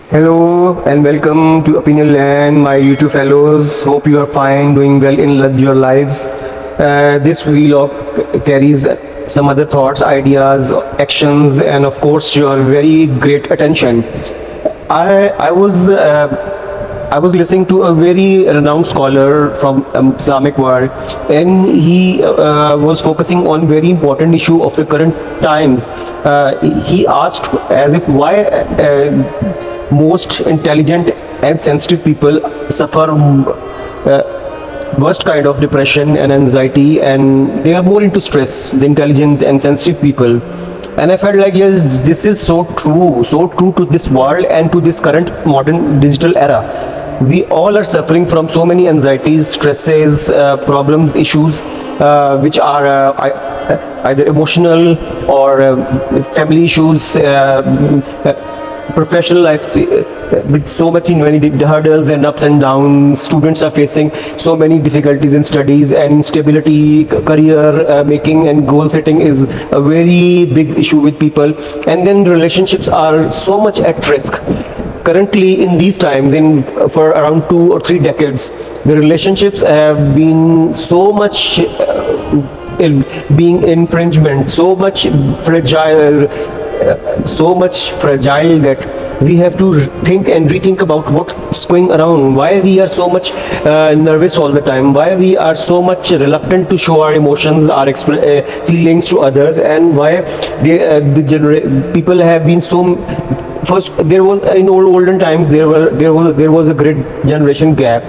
Hello and welcome to Opinion Land, my YouTube fellows. Hope you are fine, doing well in your lives. This vlog carries some other thoughts, ideas, actions, and of course your very great attention. I was listening to a very renowned scholar from Islamic world, and he was focusing on very important issue of the current times. He asked as if why most intelligent and sensitive people suffer worst kind of depression and anxiety, and they are more into stress, the intelligent and sensitive people. And I felt like, yes, this is so true to this world and to this current modern digital era. We all are suffering from so many anxieties, stresses, problems, issues, which are either emotional or family issues, professional life, with so much many hurdles and ups and downs. Students are facing so many difficulties in studies, and instability, career making and goal setting is a very big issue with people. And then relationships are so much at risk currently in these times. In for around 2 or 3 decades, the relationships have been so much being infringement, so much fragile that we have to think and rethink about what's going around, why we are so much nervous all the time, why we are so much reluctant to show our emotions, our feelings to others, and why people have been so. First, there was in olden times there was a great generation gap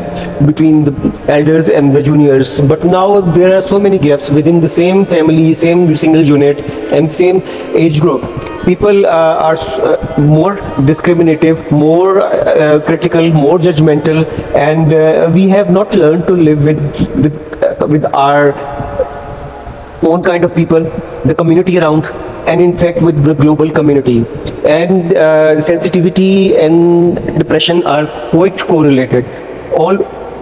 between the elders and the juniors, but now there are so many gaps within the same family, same single unit, and same age group. People are more discriminative, more critical, more judgmental, and we have not learned to live with our own kind of people, the community around, and in fact with the global community. And sensitivity and depression are quite correlated.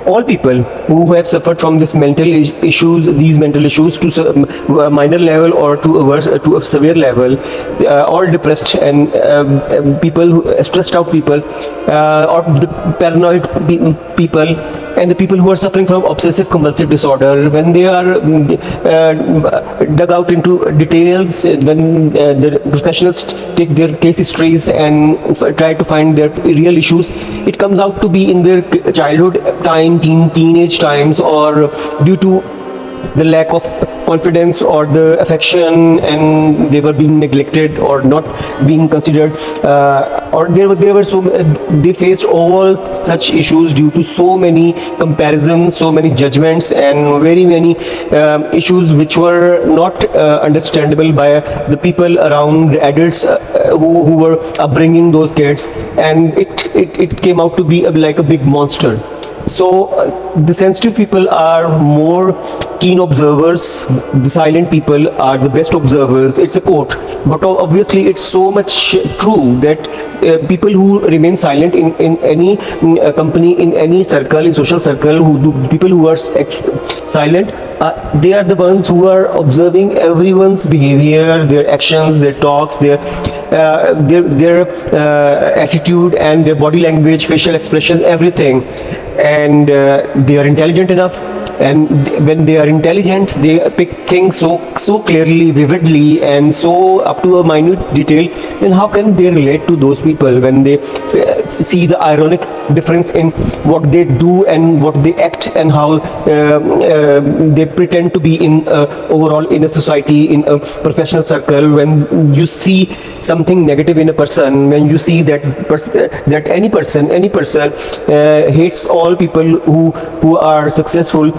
All people who have suffered from these mental issues to a minor level or to a severe level, all depressed and people stressed out people, or the paranoid people, and the people who are suffering from obsessive compulsive disorder, when they are dug out into details, when the professionals take their case histories and try to find their real issues, it comes out to be in their childhood time, teenage times, or due to the lack of confidence or the affection, and they were being neglected or not being considered, or they faced all such issues due to so many comparisons, so many judgments, and very many issues which were not understandable by the people around, the adults who were upbringing those kids, and it came out to be like a big monster. So the sensitive people are more keen observers, the silent people are the best observers. It's a quote, but obviously it's so much true that people who remain silent in any company, in any circle, in social circle, people who are silent, they are the ones who are observing everyone's behavior, their actions, their talks, their attitude and their body language, facial expressions, everything. And they are intelligent enough, and when they are intelligent, they pick things so clearly, vividly, and so up to a minute detail. Then how can they relate to those people when they see the ironic difference in what they do and what they act, and how they pretend to be in overall in a society, in a professional circle? When you see something negative in a person, when you see that any person hates all people who are successful,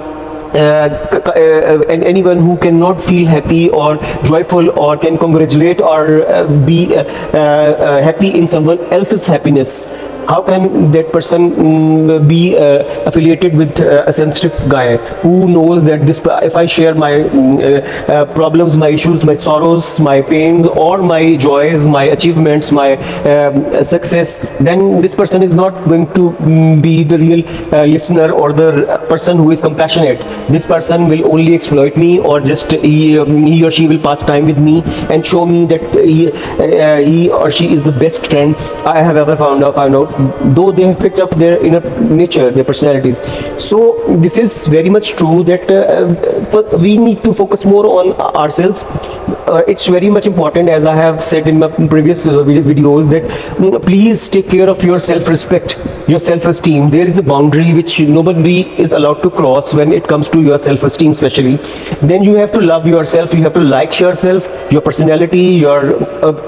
and anyone who cannot feel happy or joyful or can congratulate or be happy in someone else's happiness, How can that person be affiliated with a sensitive guy who knows that this, if I share my problems, my issues, my sorrows, my pains, or my joys, my achievements, my success, then this person is not going to be the real listener or the person who is compassionate. This person will only exploit me, or just he or she will pass time with me and show me that he or she is the best friend I have ever found out, though they have picked up their inner nature, their personalities. So this is very much true that we need to focus more on ourselves. It's very much important, as I have said in my previous videos, that please take care of your self-respect, your self-esteem. There is a boundary which nobody is allowed to cross when it comes to your self-esteem especially. Then you have to love yourself, you have to like yourself, your personality, your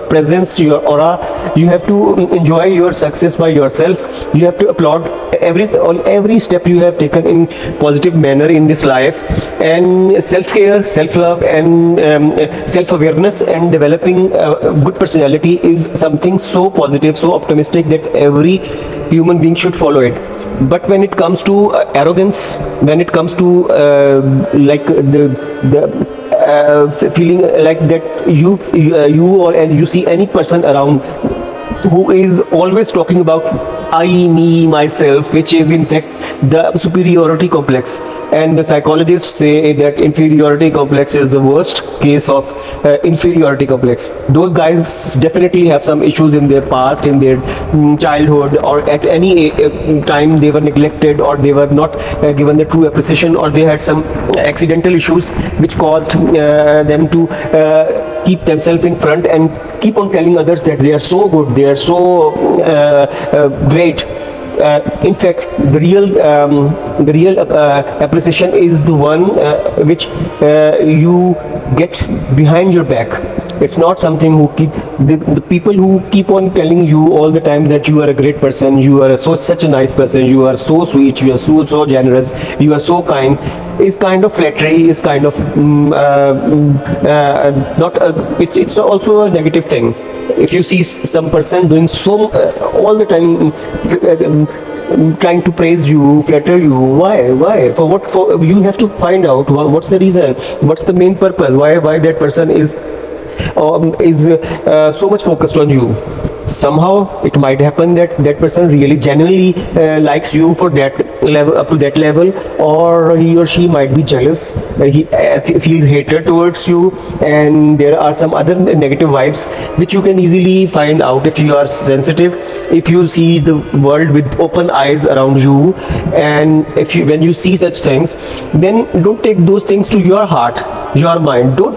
presence, your aura. You have to enjoy your success by yourself. You have to applaud every step you have taken in positive manner in this life. And self-care, self-love, and self-awareness, and developing a good personality is something so positive, so optimistic, that every human being should follow it. But when it comes to arrogance, when it comes to like the feeling like that you see any person around who is always talking about I, me, myself, which is in fact the superiority complex. And the psychologists say that inferiority complex is the worst case of inferiority complex. Those guys definitely have some issues in their past, in their childhood, or at any time they were neglected, or they were not given the true appreciation, or they had some accidental issues which caused them to keep themselves in front and keep on telling others that they are so good, they are so great. In fact, the real appreciation is the one which you get behind your back. It's not something who keep the people who keep on telling you all the time that you are a great person, you are such a nice person, you are so sweet, you are so generous, you are so kind, is kind of flattery, is kind of not it's also a negative thing. If you see some person doing so all the time trying to praise you, flatter you, why, for what? You have to find out what's the reason, what's the main purpose, why that person is so much focused on you. Somehow it might happen that that person really genuinely likes you for that level, up to that level, or he or she might be jealous, he feels hatred towards you, and there are some other negative vibes which you can easily find out if you are sensitive, if you see the world with open eyes around you. And when you see such things, then don't take those things to your heart, your mind. Don't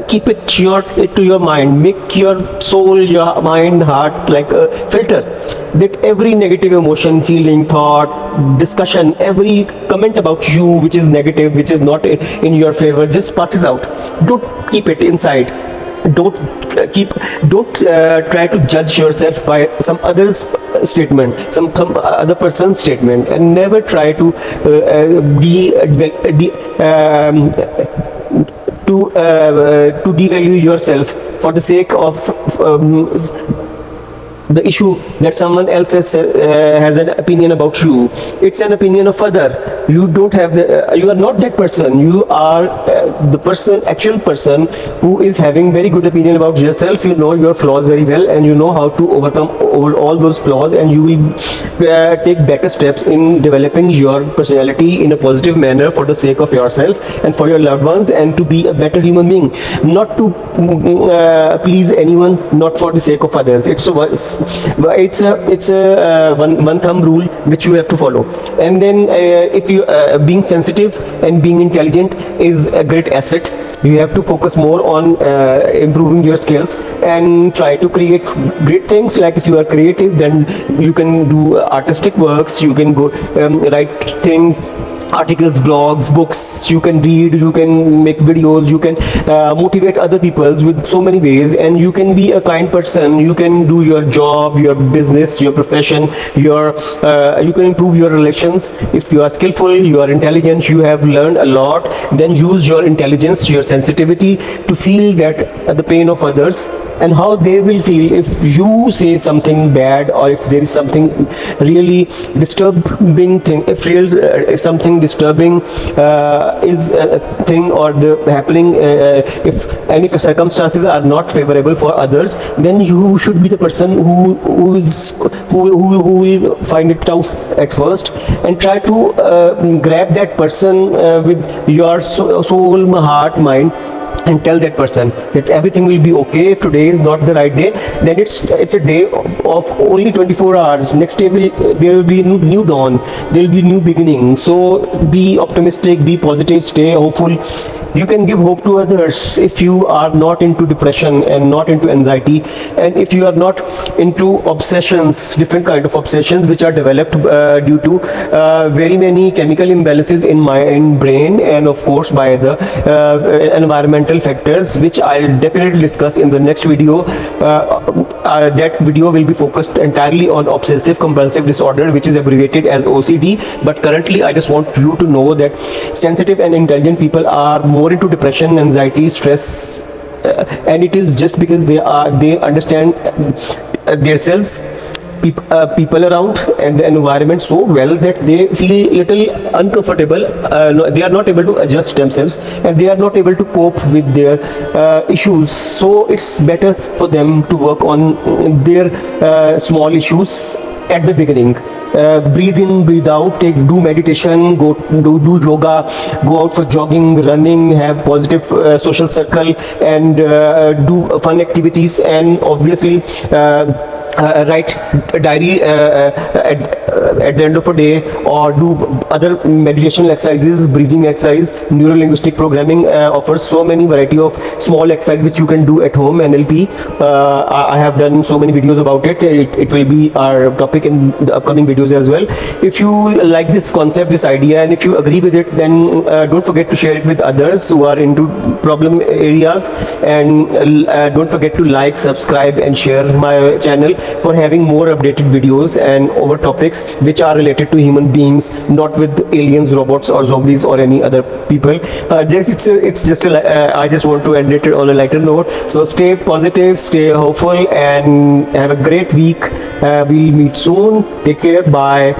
keep it to your mind. Make your soul, your mind, heart like a filter, that every negative emotion, feeling, thought, discussion, every comment about you which is negative, which is not in your favor, just passes out. Don't keep it inside. Don't try to judge yourself by some other's statement, some other person's statement, and never try to to devalue yourself for the sake of the issue that someone else has an opinion about you. It's an opinion of other. You don't have you are not that person. You are the actual person who is having very good opinion about yourself. You know your flaws very well, and you know how to overcome all those flaws, and you will take better steps in developing your personality in a positive manner for the sake of yourself and for your loved ones, and to be a better human being, not to please anyone, not for the sake of others. It's a one thumb rule which you have to follow. And then if you being sensitive and being intelligent is a great asset. You have to focus more on improving your skills and try to create great things. Like if you are creative, then you can do artistic works, you can go write things, articles, blogs, books, you can read, you can make videos, you can motivate other people with so many ways, and you can be a kind person. You can do your job, your business, your profession, you can improve your relations. If you are skillful, you are intelligent, you have learned a lot, then use your intelligence, your sensitivity to feel that the pain of others, and how they will feel if you say something bad, or if there is something really disturbing thing, if something disturbing is a thing or the happening, if the circumstances are not favorable for others, then you should be the person who will find it tough at first, and try to grab that person with your soul, heart, mind, and tell that person that everything will be okay. If today is not the right day, then it's a day of only 24 hours. Next day there will be new dawn, there will be new beginning. So be optimistic, be positive, stay hopeful. You can give hope to others if you are not into depression and not into anxiety, and if you are not into obsessions, different kind of obsessions which are developed due to very many chemical imbalances in mind, brain, and of course by the environmental factors, which I'll definitely discuss in the next video. That video will be focused entirely on obsessive compulsive disorder, which is abbreviated as OCD. But currently I just want you to know that sensitive and intelligent people are more into depression, anxiety, stress, and it is just because they understand themselves, people around, and the environment so well that they feel little uncomfortable. They are not able to adjust themselves, and they are not able to cope with their issues. So it's better for them to work on their small issues at the beginning. Breathe in, breathe out, do meditation, do yoga, go out for jogging, running, have positive social circle, and do fun activities, and obviously write a diary at the end of a day, or do other meditation exercises, breathing exercise. Neuro-linguistic programming offers so many variety of small exercise which you can do at home. NLP, I have done so many videos about it. It will be our topic in the upcoming videos as well. If you like this concept, this idea, and if you agree with it, then don't forget to share it with others who are into problem areas, and don't forget to like, subscribe, and share my channel for having more updated videos and over topics which are related to human beings, not with aliens, robots, or zombies, or any other people. I just want to end it on a lighter note. So stay positive, stay hopeful, and have a great week. We'll meet soon. Take care. Bye.